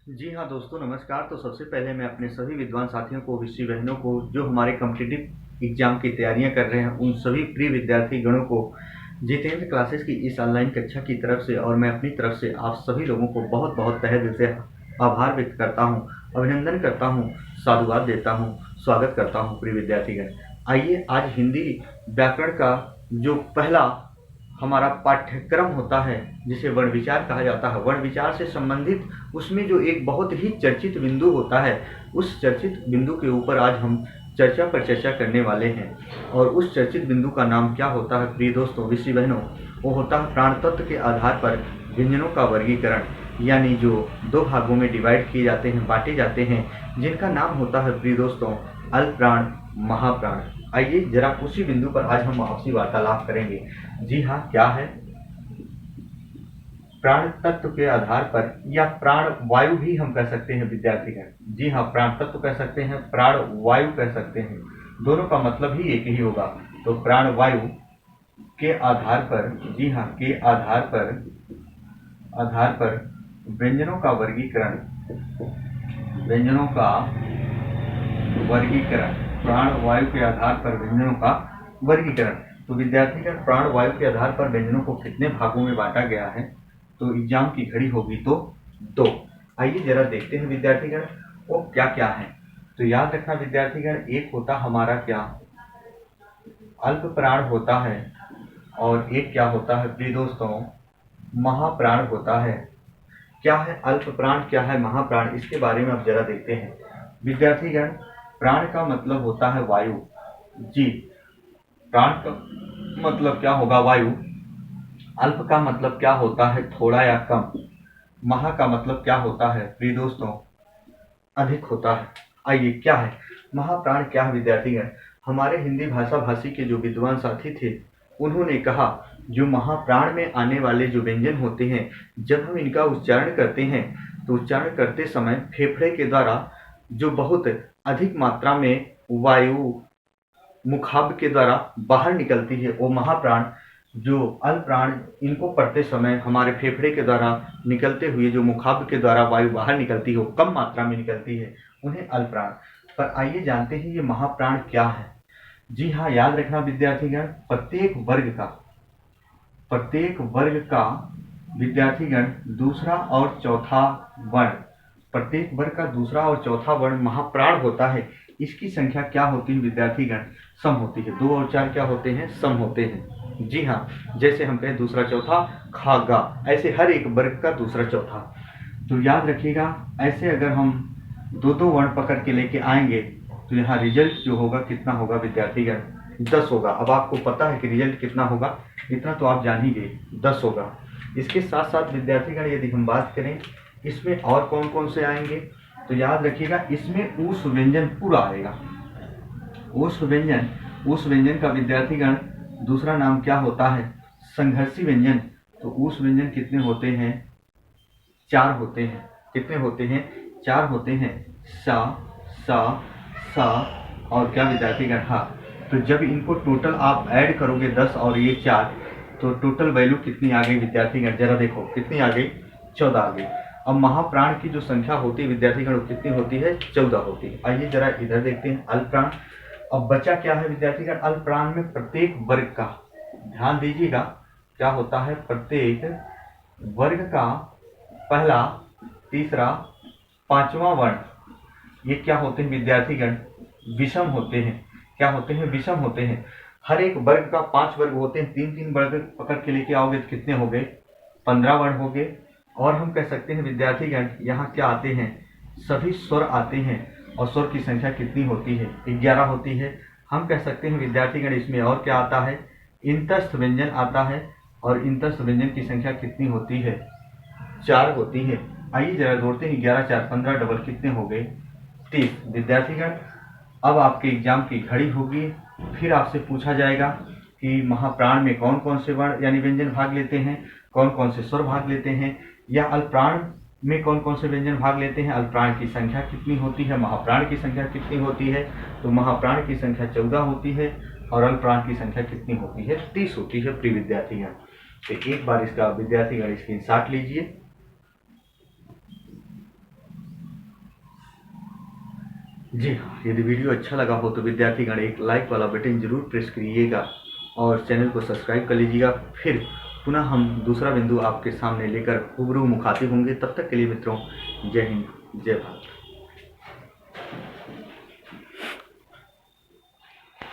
जी हाँ दोस्तों, नमस्कार। तो सबसे पहले मैं अपने सभी विद्वान साथियों को, विषी बहनों को, जो हमारे कॉम्पिटिटिव एग्जाम की तैयारियां कर रहे हैं, उन सभी प्रिय विद्यार्थी गणों को जितेंद्र क्लासेस की इस ऑनलाइन कक्षा की तरफ से और मैं अपनी तरफ से आप सभी लोगों को बहुत बहुत तहे दिल से आभार व्यक्त करता हूँ, अभिनंदन करता हूँ, साधुवाद देता हूँ, स्वागत करता हूँ प्रिय विद्यार्थीगण। आइए आज हिंदी व्याकरण का जो पहला हमारा पाठ्यक्रम होता है, जिसे वर्ण विचार कहा जाता है, वर्ण विचार से संबंधित उसमें जो एक बहुत ही चर्चित बिंदु होता है, उस चर्चित बिंदु के ऊपर आज हम चर्चा पर चर्चा करने वाले हैं। और उस चर्चित बिंदु का नाम क्या होता है प्रिय दोस्तों, विषी बहनों? वो होता है प्राण तत्व के आधार पर व्यंजनों का वर्गीकरण, यानी जो दो भागों में डिवाइड किए जाते हैं, बांटे जाते हैं, जिनका नाम होता है प्रिय दोस्तों अल्प प्राण, महाप्राण। आइए जरा उसी बिंदु पर आज हम आपसी वार्तालाप करेंगे। जी हाँ, क्या है प्राण तत्व के आधार पर, या प्राण वायु भी हम कह सकते हैं विद्यार्थीगण। जी हाँ, प्राण तत्व कह सकते हैं, प्राण वायु कह सकते हैं, दोनों का मतलब ही एक ही होगा। तो प्राण वायु के आधार पर, जी हाँ, के आधार पर व्यंजनों का वर्गीकरण, व्यंजनों का वर्गीकरण, प्राण वायु के आधार पर व्यंजनों का वर्गीकरण। तो विद्यार्थीगण, प्राण वायु के आधार पर व्यंजनों को कितने भागों में बांटा गया है? तो एग्जाम की घड़ी होगी तो 2। आइए जरा देखते हैं विद्यार्थीगण वो क्या क्या है। तो याद रखना विद्यार्थीगण, एक होता हमारा क्या, अल्प प्राण होता है, और एक क्या होता है प्रिय दोस्तों, महाप्राण होता है। क्या है अल्प प्राण, क्या है महाप्राण, इसके बारे में अब जरा देखते हैं विद्यार्थीगण। प्राण का मतलब होता है वायु। जी, प्राण का मतलब क्या होगा? वायु। अल्प का मतलब क्या होता है? थोड़ा या कम। महा का मतलब क्या होता है प्रिय दोस्तों? अधिक होता है। आइए, क्या है महाप्राण, क्या है विद्यार्थीगण? हमारे हिंदी भाषा भाषी के जो विद्वान साथी थे, उन्होंने कहा जो महाप्राण में आने वाले जो व्यंजन होते हैं, जब हम इनका उच्चारण करते हैं तो उच्चारण करते समय फेफड़े के द्वारा जो बहुत अधिक मात्रा में वायु मुखाग्र के द्वारा बाहर निकलती है, वो महाप्राण। जो अल्प प्राण, इनको पढ़ते समय हमारे फेफड़े के द्वारा निकलते हुए जो मुखाग्र के द्वारा वायु बाहर निकलती है, वो कम मात्रा में निकलती है, उन्हें अल्प प्राण। पर आइए जानते हैं ये महाप्राण क्या है। जी हाँ, याद रखना विद्यार्थीगण, प्रत्येक वर्ग का विद्यार्थीगण दूसरा और चौथा वर्ण, प्रत्येक वर्ग का दूसरा और चौथा वर्ण महाप्राण होता है। इसकी संख्या क्या होती है विद्यार्थीगण? सम होती है। 2 और 4 क्या होते हैं? सम होते हैं। जी हाँ, जैसे हम कहें दूसरा चौथा खागा, ऐसे हर एक वर्ग का दूसरा चौथा। तो याद रखिएगा, ऐसे अगर हम 2-2 वर्ण पकड़ के लेके आएंगे तो यहाँ रिजल्ट जो होगा कितना होगा विद्यार्थीगण? 10 होगा। अब आपको पता है कि रिजल्ट कितना होगा, इतना तो आप जान ही गए, 10 होगा। इसके साथ साथ विद्यार्थीगण यदि हम बात करें इसमें और कौन कौन से आएंगे, तो याद रखिएगा इसमें ऊष्म व्यंजन पूरा आएगा। ऊष्म व्यंजन का विद्यार्थीगण दूसरा नाम क्या होता है? संघर्षी व्यंजन। तो ऊष्म व्यंजन कितने होते हैं? 4 होते हैं। कितने होते हैं? 4 होते हैं। सा, सा, सा और क्या विद्यार्थीगण? हाँ। तो जब इनको टोटल आप ऐड करोगे 10 और ये 4, तो टोटल वैल्यू कितनी आ गई विद्यार्थीगण? जरा देखो कितनी आ गई? 14 आ गई। अब महाप्राण की जो संख्या होती है विद्यार्थीगण, वो कितनी होती है? 14 होती है। आइए जरा इधर देखते हैं अल्प प्राण। अब बचा क्या है विद्यार्थीगण? अल्प प्राण में प्रत्येक वर्ग का, ध्यान दीजिएगा, क्या होता है? प्रत्येक वर्ग का पहला, तीसरा, पांचवा वर्ण, ये क्या होते हैं विद्यार्थीगण? विषम होते हैं। क्या होते हैं? विषम होते हैं। हर एक वर्ग का 5 वर्ग होते हैं। 3-3 वर्ग पकड़ के लेके आओगे तो कितने हो गए? 15 वर्ण हो गए। और हम कह सकते हैं विद्यार्थीगण, यहाँ क्या आते हैं? सभी स्वर आते हैं, और स्वर की संख्या कितनी होती है? 11 होती है। हम कह सकते हैं विद्यार्थीगण इसमें और क्या आता है? इंतस्थ व्यंजन आता है, और इंतस्थ व्यंजन की संख्या कितनी होती है? 4 होती है। आइए जरा जोड़ते हैं, 11 4 15 डबल कितने हो गए? 30। विद्यार्थीगण अब आपके एग्जाम की घड़ी होगी, फिर आपसे पूछा जाएगा कि महाप्राण में कौन कौन से वर्ण यानी व्यंजन भाग लेते हैं, कौन कौन से स्वर भाग लेते हैं, या अल्पप्राण में कौन कौन से व्यंजन भाग लेते हैं, अल्पप्राण की संख्या कितनी होती है, महाप्राण की संख्या कितनी होती है। तो महाप्राण की संख्या 14 होती है, और अल्पप्राण की संख्या कितनी होती है? 30 होती है प्रिय विद्यार्थीगण। तो एक बार इसका विद्यार्थीगण स्क्रीनशॉट लीजिए। जी हाँ, यदि वीडियो अच्छा लगा हो तो विद्यार्थीगण एक लाइक वाला बटन जरूर प्रेस करिएगा और चैनल को सब्सक्राइब कर लीजिएगा। फिर पुनः हम दूसरा बिंदु आपके सामने लेकर रूबरू मुखातिब होंगे। तब तक के लिए मित्रों, जय हिंद, जय भारत।